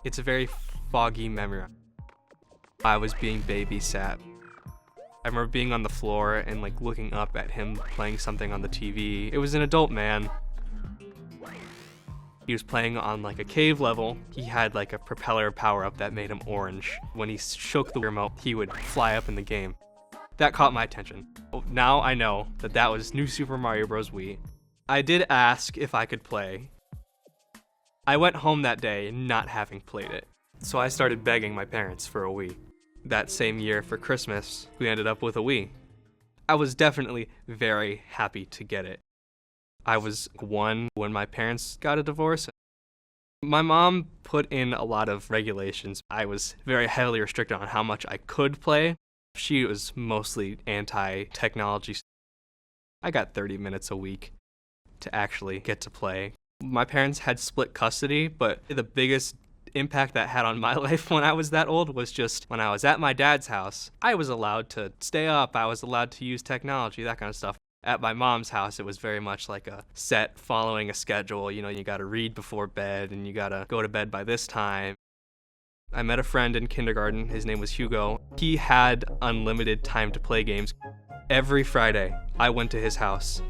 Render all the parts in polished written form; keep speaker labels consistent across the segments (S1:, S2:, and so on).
S1: It's a very foggy memory. I was being babysat. I remember being on the floor and like looking up at him playing something on the TV. It was an adult man. He was playing on like a cave level. He had like a propeller power up that made him orange. When he shook the remote, he would fly up in the game. That caught my attention. Now I know that that was New Super Mario Bros. Wii. I did ask if I could play. I went home that day not having played it. So I started begging my parents for a Wii. That same year for Christmas, we ended up with a Wii. I was definitely very happy to get it. I was 1 when my parents got a divorce. My mom put in a lot of regulations. I was very heavily restricted on how much I could play. She was mostly anti-technology. I got 30 minutes a week to actually get to play. My parents had split custody, but the biggest impact that had on my life when I was that old was just when I was at my dad's house, I was allowed to stay up, I was allowed to use technology, that kind of stuff. At my mom's house, it was very much like a set following a schedule. You know, you gotta read before bed and you gotta go to bed by this time. I met a friend in kindergarten, his name was Hugo. He had unlimited time to play games. Every Friday, I went to his house.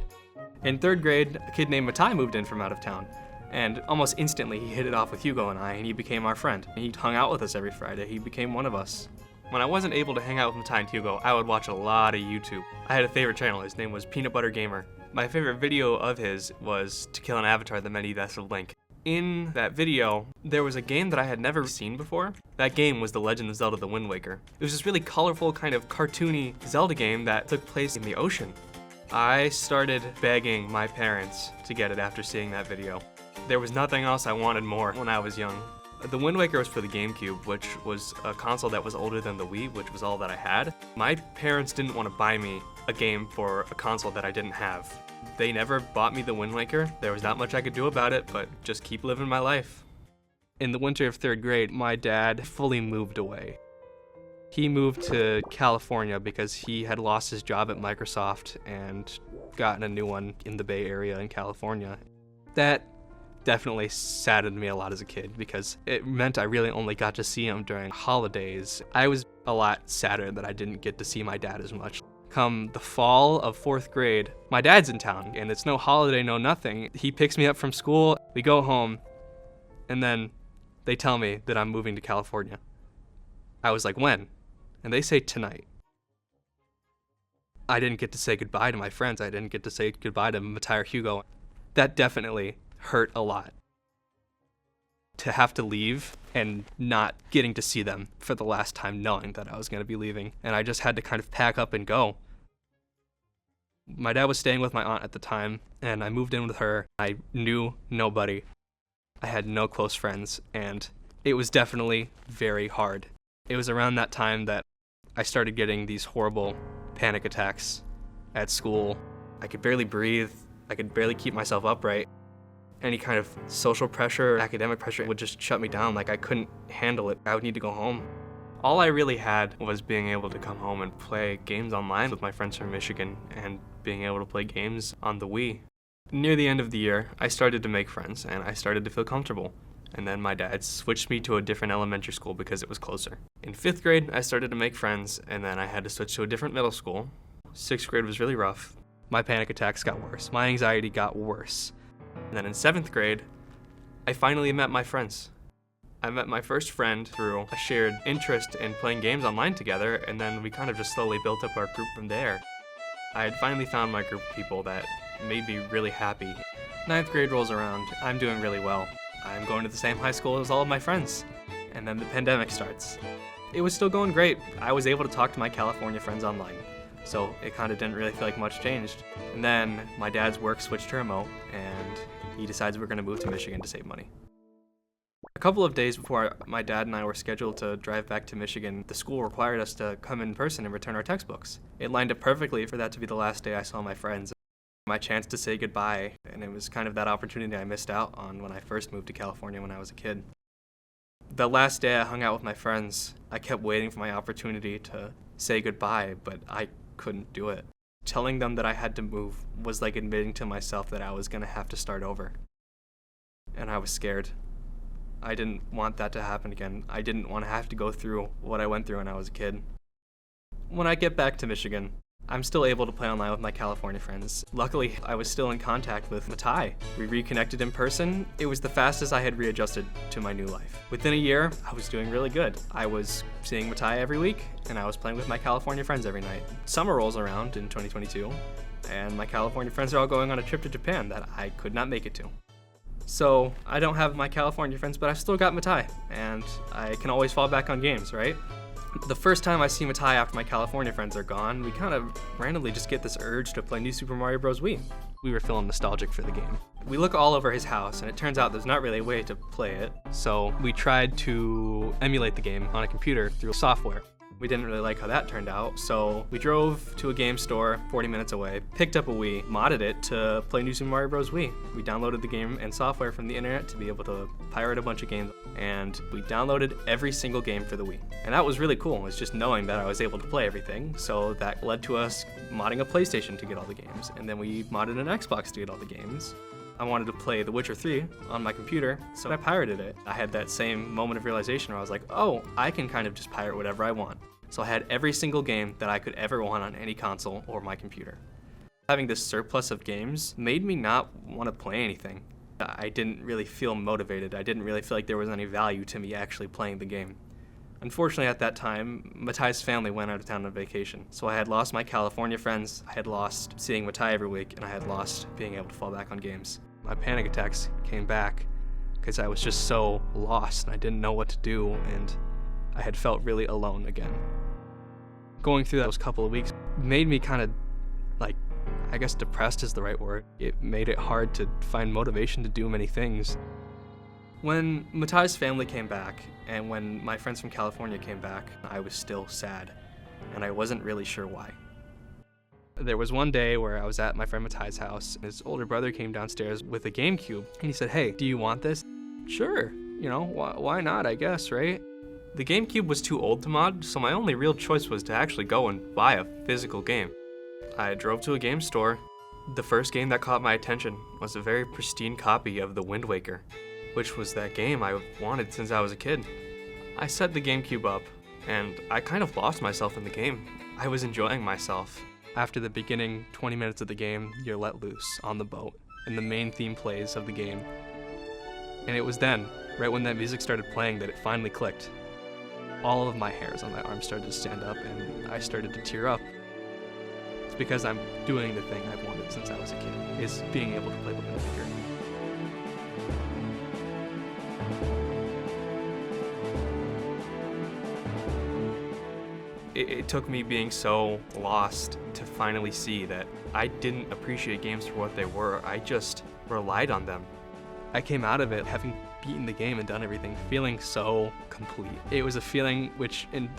S1: In 3rd grade, a kid named Matai moved in from out of town. And almost instantly, he hit it off with Hugo and I, and he became our friend. He hung out with us every Friday. He became one of us. When I wasn't able to hang out with Matai and Hugo, I would watch a lot of YouTube. I had a favorite channel. His name was Peanut Butter Gamer. My favorite video of his was To Kill an Avatar, the Many Deaths of Link. In that video, there was a game that I had never seen before. That game was The Legend of Zelda: The Wind Waker. It was this really colorful, kind of cartoony Zelda game that took place in the ocean. I started begging my parents to get it after seeing that video. There was nothing else I wanted more when I was young. The Wind Waker was for the GameCube, which was a console that was older than the Wii, which was all that I had. My parents didn't want to buy me a game for a console that I didn't have. They never bought me the Wind Waker. There was not much I could do about it, but just keep living my life. In the winter of 3rd grade, my dad fully moved away. He moved to California because he had lost his job at Microsoft and gotten a new one in the Bay Area in California. That definitely saddened me a lot as a kid because it meant I really only got to see him during holidays. I was a lot sadder that I didn't get to see my dad as much. Come the fall of 4th grade, my dad's in town and it's no holiday, no nothing. He picks me up from school, we go home, and then they tell me that I'm moving to California. I was like, when? And they say tonight. I didn't get to say goodbye to my friends. I didn't get to say goodbye to Matai or Hugo. That definitely hurt a lot. To have to leave and not getting to see them for the last time, knowing that I was going to be leaving. And I just had to kind of pack up and go. My dad was staying with my aunt at the time, and I moved in with her. I knew nobody. I had no close friends, and it was definitely very hard. It was around that time that I started getting these horrible panic attacks at school. I could barely breathe. I could barely keep myself upright. Any kind of social pressure, academic pressure would just shut me down. Like I couldn't handle it. I would need to go home. All I really had was being able to come home and play games online with my friends from Michigan and being able to play games on the Wii. Near the end of the year, I started to make friends and I started to feel comfortable. And then my dad switched me to a different elementary school because it was closer. In 5th grade, I started to make friends, and then I had to switch to a different middle school. 6th grade was really rough. My panic attacks got worse. My anxiety got worse. And then in 7th grade, I finally met my friends. I met my first friend through a shared interest in playing games online together, and then we kind of just slowly built up our group from there. I had finally found my group of people that made me really happy. 9th grade rolls around. I'm doing really well. I'm going to the same high school as all of my friends. And then the pandemic starts. It was still going great. I was able to talk to my California friends online. So it kind of didn't really feel like much changed. And then my dad's work switched to remote, and he decides we're going to move to Michigan to save money. A couple of days before my dad and I were scheduled to drive back to Michigan, the school required us to come in person and return our textbooks. It lined up perfectly for that to be the last day I saw my friends. My chance to say goodbye, and it was kind of that opportunity I missed out on when I first moved to California when I was a kid. The last day I hung out with my friends, I kept waiting for my opportunity to say goodbye, but I couldn't do it. Telling them that I had to move was like admitting to myself that I was going to have to start over. And I was scared. I didn't want that to happen again. I didn't want to have to go through what I went through when I was a kid. When I get back to Michigan, I'm still able to play online with my California friends. Luckily, I was still in contact with Matai. We reconnected in person. It was the fastest I had readjusted to my new life. Within a year, I was doing really good. I was seeing Matai every week, and I was playing with my California friends every night. Summer rolls around in 2022, and my California friends are all going on a trip to Japan that I could not make it to. So I don't have my California friends, but I've still got Matai, and I can always fall back on games, right? The first time I see Matai after my California friends are gone, we kind of randomly just get this urge to play New Super Mario Bros. Wii. We were feeling nostalgic for the game. We look all over his house, and it turns out there's not really a way to play it. So we tried to emulate the game on a computer through software. We didn't really like how that turned out, so we drove to a game store 40 minutes away, picked up a Wii, modded it to play New Super Mario Bros. Wii. We downloaded the game and software from the internet to be able to pirate a bunch of games, and we downloaded every single game for the Wii. And that was really cool. It was just knowing that I was able to play everything, so that led to us modding a PlayStation to get all the games, and then we modded an Xbox to get all the games. I wanted to play The Witcher 3 on my computer, so I pirated it. I had that same moment of realization where I was like, oh, I can kind of just pirate whatever I want. So I had every single game that I could ever want on any console or my computer. Having this surplus of games made me not want to play anything. I didn't really feel motivated. I didn't really feel like there was any value to me actually playing the game. Unfortunately, at that time, Matai's family went out of town on vacation. So I had lost my California friends, I had lost seeing Matai every week, and I had lost being able to fall back on games. My panic attacks came back because I was just so lost and I didn't know what to do, and I had felt really alone again. Going through those couple of weeks made me kind of, I guess depressed is the right word. It made it hard to find motivation to do many things. When Matai's family came back, and when my friends from California came back, I was still sad, and I wasn't really sure why. There was one day where I was at my friend Matai's house, and his older brother came downstairs with a GameCube, and he said, hey, do you want this? Sure, why not, I guess, right? The GameCube was too old to mod, so my only real choice was to actually go and buy a physical game. I drove to a game store. The first game that caught my attention was a very pristine copy of The Wind Waker, which was that game I wanted since I was a kid. I set the GameCube up, and I kind of lost myself in the game. I was enjoying myself. After the beginning 20 minutes of the game, you're let loose on the boat, and the main theme plays of the game. And it was then, right when that music started playing, that it finally clicked. All of my hairs on my arm started to stand up, and I started to tear up. It's because I'm doing the thing I've wanted since I was a kid, is being able to play the Wind Waker. It took me being so lost to finally see that I didn't appreciate games for what they were. I just relied on them. I came out of it having beaten the game and done everything, feeling so complete. It was a feeling which, in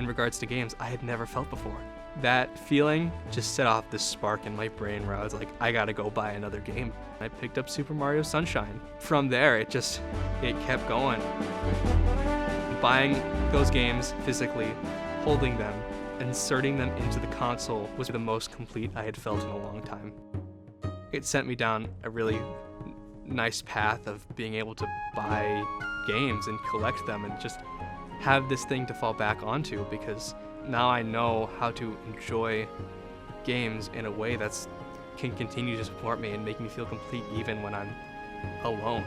S1: regards to games, I had never felt before. That feeling just set off this spark in my brain where I was like, I gotta go buy another game. I picked up Super Mario Sunshine. From there, it kept going. Buying those games physically, holding them, inserting them into the console was the most complete I had felt in a long time. It sent me down a really nice path of being able to buy games and collect them and just have this thing to fall back onto, because now I know how to enjoy games in a way that can continue to support me and make me feel complete even when I'm alone.